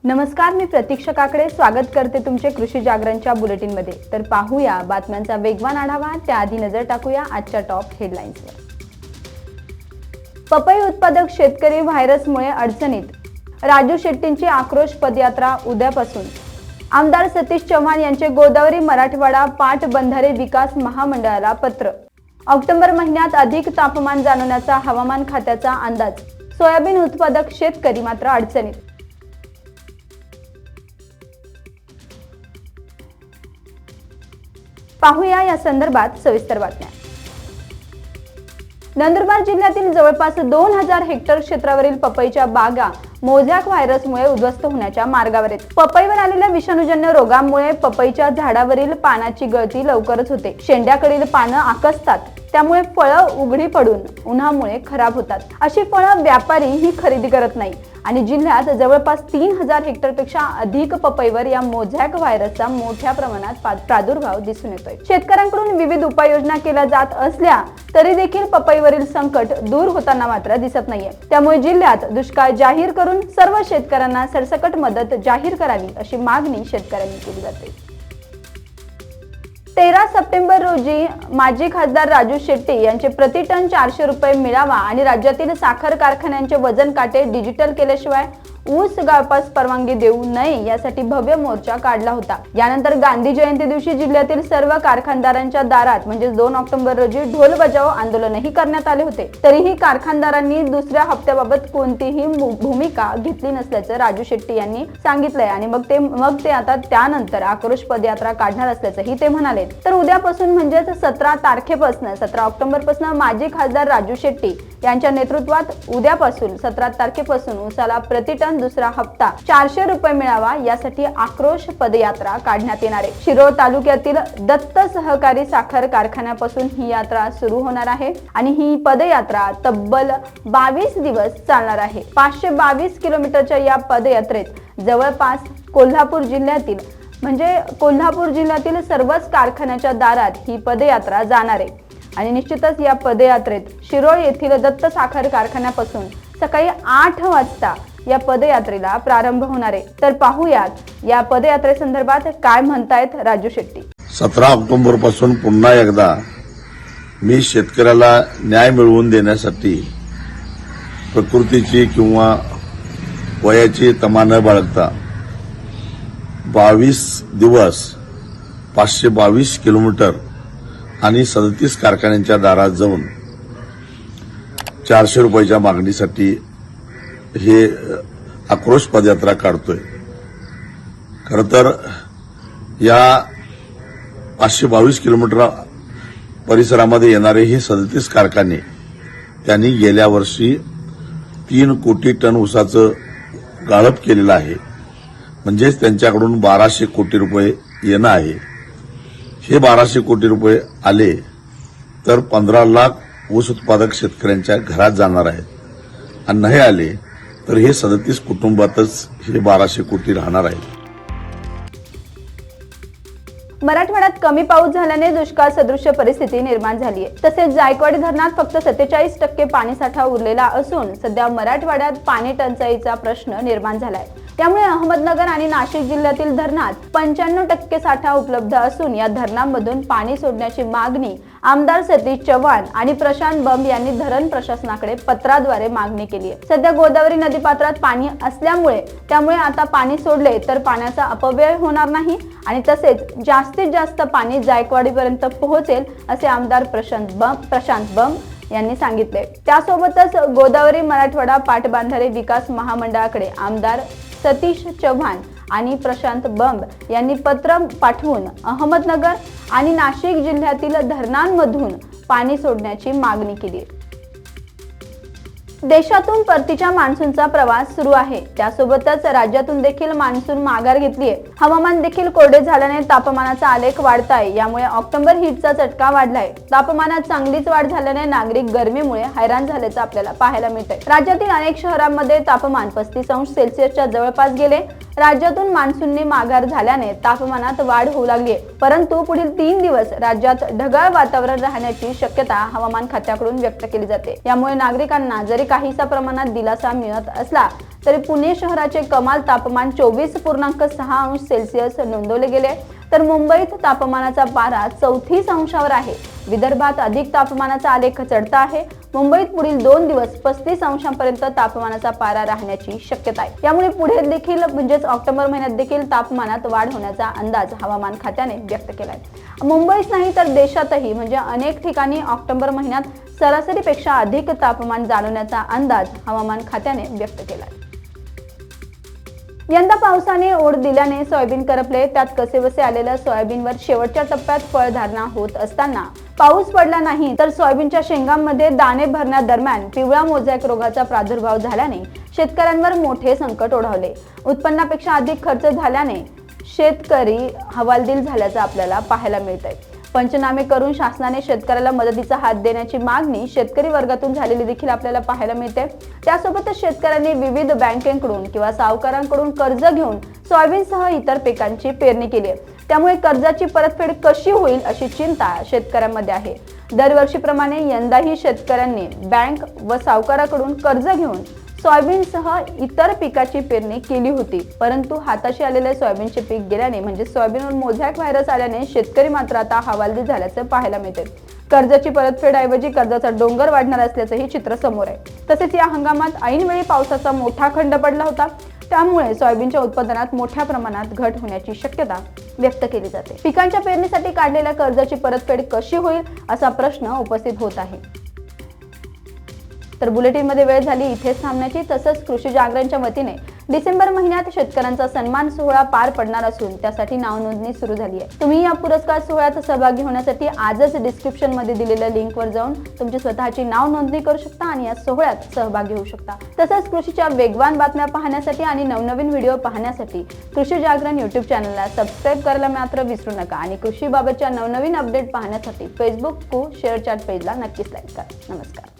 नमस्कार, मी प्रतीक्षा काकडे स्वागत करते तुमचे कृषी जागरणच्या बुलेटिनमध्ये। तर पाहूया बातम्यांचा वेगवान आढावा। त्याआधी नजर टाकूया आजच्या टॉप हेडलाईन्सवर। पपई उत्पादक शेतकरी व्हायरसमुळे अडचणीत, राजू शेट्टींची आक्रोश पदयात्रा उद्यापासून। आमदार सतीश चव्हाण यांचे गोदावरी मराठवाडा पाटबंधारे विकास महामंडळाला पत्र। ऑक्टोबर महिन्यात अधिक तापमान जाणवण्याचा हवामान खात्याचा अंदाज। सोयाबीन उत्पादक शेतकरी मात्र अडचणीत। पाहूया या संदर्भात सविस्तर बातम्या। नंदुरबार जिल्ह्यातील जवळपास 2000 हेक्टर क्षेत्रावरील पपईच्या बागा मोझॅक व्हायरसमुळे उद्ध्वस्त होण्याच्या मार्गावर आहेत। पपईवर आलेल्या विषाणूजन्य रोगामुळे पपईच्या झाडावरील पानाची गळती लवकरच होते, शेंड्याकडील पानं आकसतात, त्यामुळे फळं उघडी पडून उन्हामुळे खराब होतात। अशी फळं व्यापारी ही खरेदी करत नाही आणि जिल्ह्यात जवळपास 3000 हेक्टरपेक्षा अधिक पपईवर या मोझॅक व्हायरसचा मोठ्या प्रमाणात प्रादुर्भाव दिसून येतोय। शेतकऱ्यांकडून विविध उपाययोजना केल्या जात असल्या तरी देखील पपईवरील संकट दूर होताना मात्र दिसत नाहीये। त्यामुळे जिल्ह्यात दुष्काळ जाहीर करून सर्व शेतकऱ्यांना सरसकट मदत जाहीर करावी अशी मागणी शेतकऱ्यांनी केली जाते। 13 सप्टेंबर रोजी माजी खासदार राजू शेट्टी यांचे प्रति टन 400 रुपये मिळावा आणि राज्यातील साखर कारखान्यांचे वजन काटे डिजिटल केल्याशिवाय ऊस गाळपास परवानगी देऊ नये यासाठी भव्य मोर्चा काढला होता। यानंतर गांधी जयंती दिवशी जिल्ह्यातील सर्व कारखानदारांच्या दारात म्हणजे 2 ऑक्टोबर रोजी ढोल बजाव आंदोलनही करण्यात आले होते। तरीही कारखानदारांनी दुसऱ्या हप्त्याबाबत कोणतीही भूमिका घेतली नसल्याचं राजू शेट्टी यांनी सांगितलंय आणि मग ते आता त्यानंतर आक्रोश पदयात्रा काढणार असल्याचंही ते म्हणाले। तर उद्यापासून म्हणजेच 17 ऑक्टोबर पासून माजी खासदार राजू शेट्टी यांच्या नेतृत्वात उद्यापासून 17 तारखेपासून ऊसाला प्रति टन दुसरा हप्ता 400 रुपये मिळावा यासाठी आक्रोश पदयात्रा काढण्यात येणार आहे। शिरोळ तालुक्यातील दत्त सहकारी साखर कारखान्यापासून ही यात्रा सुरू होणार आहे आणि ही पदयात्रा तब्बल 22 दिवस चालणार आहे। 522 किलोमीटरच्या या पदयात्रेत जवळपास कोल्हापूर जिल्ह्यातील सर्वच कारखान्याच्या दारात ही पदयात्रा जाणार आहे आणि निश्चितच या पदयात्रेत शिरोळ येथील दत्त साखर कारखान्यापासून सकाळी 8 वाजता या पदयात्रेला प्रारंभ होणार आहे। तर पाहूयात या पदयात्रेसंदर्भात काय म्हणतायत राजू शेट्टी। 17 ऑक्टोबर पासून पुन्हा एकदा मी शेतकऱ्याला न्याय मिळवून देण्यासाठी प्रकृतीची किंवा वयाची तमा न बाळगता 22 दिवस 522 किलोमीटर आणि 37 कारखान्यांच्या दारात जाऊन 400 रुपयाच्या मागणीसाठी हे आक्रोश पदयात्रा काढतोय। खरं तर या 522 किलोमीटर परिसरामध्ये येणारे हे 37 कारखाने त्यांनी गेल्या वर्षी 3 कोटी टन ऊसाचं गाळप केलेलं आहे, म्हणजेच त्यांच्याकडून 1200 कोटी रुपये येणं आहे। हे 1200 कोटी रुपये आले तर 15 लाख ऊस उत्पादक शेतकऱ्यांच्या घरात जाणार आहेत आणि नाही आले तर हे 37 कुटुंबातच हे 1200 कोटी राहणार आहेत। मराठवाड्यात कमी पाऊस झाल्याने दुष्काळ सदृश्य परिस्थिती निर्माण झाली आहे। तसेच जायकवाडी धरणात फक्त 47% पाणीसाठा उरलेला असून सध्या मराठवाड्यात पाणी टंचाईचा प्रश्न निर्माण झालाय। त्यामुळे अहमदनगर आणि नाशिक जिल्ह्यातील धरणात 95% साठा उपलब्ध असून या धरणांमधून पाणी सोडण्याची मागणी आमदार सतीश चव्हाण आणि प्रशांत बंब यांनी धरण प्रशासनाकडे पत्राद्वारे मागणी केली आहे। सध्या गोदावरी नदीपात्रात पाणी असल्यामुळे त्यामुळे आता पाणी सोडले तर पाण्याचा अपव्यय होणार नाही आणि तसेच जास्तीत जास्त पाणी जायकवाडीपर्यंत पोहोचेल असे आमदार प्रशांत बंब यांनी सांगितले। त्यासोबतच गोदावरी मराठवाडा पाटबंधारे विकास महामंडळाकडे आमदार सतीश चव्हाण आणि प्रशांत बंब यांनी पत्र पाठवून अहमदनगर आणि नाशिक जिल्ह्यातील धरणांमधून पाणी सोडण्याची मागणी केली आहे। देशातून परतीच्या मान्सूनचा प्रवास सुरू आहे, त्यासोबतच राज्यातून देखील मान्सून माघार घेतली आहे। हवामान देखील कोरडे झाल्याने तापमानाचा आलेख वाढताय, यामुळे ऑक्टोबर हीटचा चटका वाढलाय। तापमानात चांगलीच वाढ झाल्याने नागरिक गरमीमुळे हैराण झाल्याचं आपल्याला पाहायला मिळतंय। राज्यातील अनेक शहरांमध्ये तापमान 35 अंश सेल्सिअसच्या जवळपास गेले। राज्यातून मान्सूनने माघार झाल्याने तापमानात वाढ होऊ लागली आहे, परंतु पुढील 3 दिवस राज्यात ढगाळ वातावरण राहण्याची शक्यता हवामान खात्याकडून व्यक्त केली जाते। यामुळे नागरिकांना जरी काहीसा प्रमाणात दिलासा मिळत असला तरी पुणे शहराचे कमाल तापमान 24.6 अंश सेल्सिअस नोंदवले गेले, तर मुंबईत तापमानाचा पारा 34 अंशावर आहे। विदर्भात अधिक तापमानाचा आलेख चढता आहे। मुंबईत पुढील 2 दिवस 35 अंशांपर्यंत तापमानाचा पारा राहण्याची शक्यता आहे। यामुळे पुढे देखील म्हणजेच ऑक्टोबर महिन्यात देखील तापमानात वाढ होण्याचा अंदाज हवामान खात्याने व्यक्त केलाय। मुंबईच नाही तर देशातही म्हणजे अनेक ठिकाणी ऑक्टोबर महिन्यात सरासरीपेक्षा अधिक तापमान जाणवण्याचा अंदाज हवामान खात्याने व्यक्त केलाय। यंदा पावसाने ओढ दिल्याने सोयाबीन करपले, त्यात कसेबसे आलेल्या सोयाबीनवर शेवटच्या टप्प्यात फळधारणा होत असताना पाऊस पडला नाही, तर सोयाबीनच्या शेंगांमध्ये दाणे भरण्यादरम्यान पिवळा मोझॅक रोगाचा प्रादुर्भाव झाल्याने शेतकऱ्यांवर मोठे संकट ओढवले। उत्पन्नापेक्षा अधिक खर्च झाल्याने शेतकरी हवालदिल झाल्याचं आपल्याला पाहायला मिळतंय। पंचनामे करून शासनाने शेतकऱ्याला मदतीचा हात देण्याची मागणी शेतकरी वर्गातून झालेली देखील आपल्याला पाहायला मिळते। त्यासोबतच शेतकऱ्यांनी विविध बँकेकडून किंवा सावकारांकडून कर्ज घेऊन सोयाबीनसह इतर पिकांची पेरणी केली आहे। त्यामुळे कर्जाची परतफेड कशी होईल अशी चिंता शेतकऱ्यांमध्ये आहे। दरवर्षीप्रमाणे यंदाही शेतकऱ्यांनी बँक व सावकाराकडून कर्ज घेऊन सोयाबीनसह इतर पिकाची पेरणी केली होती, परंतु हाताशी आलेले सोयाबीनचे पीक गेल्याने म्हणजे सोयाबीनवर मोझॅक व्हायरस आल्याने शेतकरी मात्र आता हवालदिल झाल्याचं पाहायला मिळते। कर्जाची परतफेडऐवजी कर्जाचा डोंगर वाढणार असल्याचंही चित्र समोर आहे। तसेच या हंगामात ऐनवेळी पावसाचा मोठा खंड पडला होता, त्यामुळे सोयाबीनच्या उत्पादनात मोठ्या प्रमाणात घट होण्याची शक्यता व्यक्त केली जाते। पिकांच्या पेरणीसाठी काढलेल्या कर्जाची परतफेड कशी होईल असा प्रश्न उपस्थित होत आहे। तर बुलेटिनमध्ये वेळ झाली इथेच थांबण्याची। तसंच कृषी जागरणच्या वतीने डिसेंबर महिन्यात शेतकऱ्यांचा सन्मान सोहळा पार पडणार असून त्यासाठी नाव नोंदणी सुरू झाली आहे। तुम्ही या पुरस्कार सोहळ्यात सहभागी होण्यासाठी आजच डिस्क्रिप्शन मध्ये दिलेल्या लिंकवर जाऊन तुमची स्वतःची नाव नोंदणी करू शकता आणि या सोहळ्यात सहभागी होऊ शकता। तसंच कृषीच्या वेगवान बातम्या पाहण्यासाठी आणि नवनवीन व्हिडिओ पाहण्यासाठी कृषी जागरण YouTube चॅनलला सबस्क्राईब करायला मात्र विसरू नका आणि कृषीबाबतच्या नवनवीन अपडेट पाहण्यासाठी फेसबुक शेअर चॅट पेजला नक्कीच लाईक करा। नमस्कार।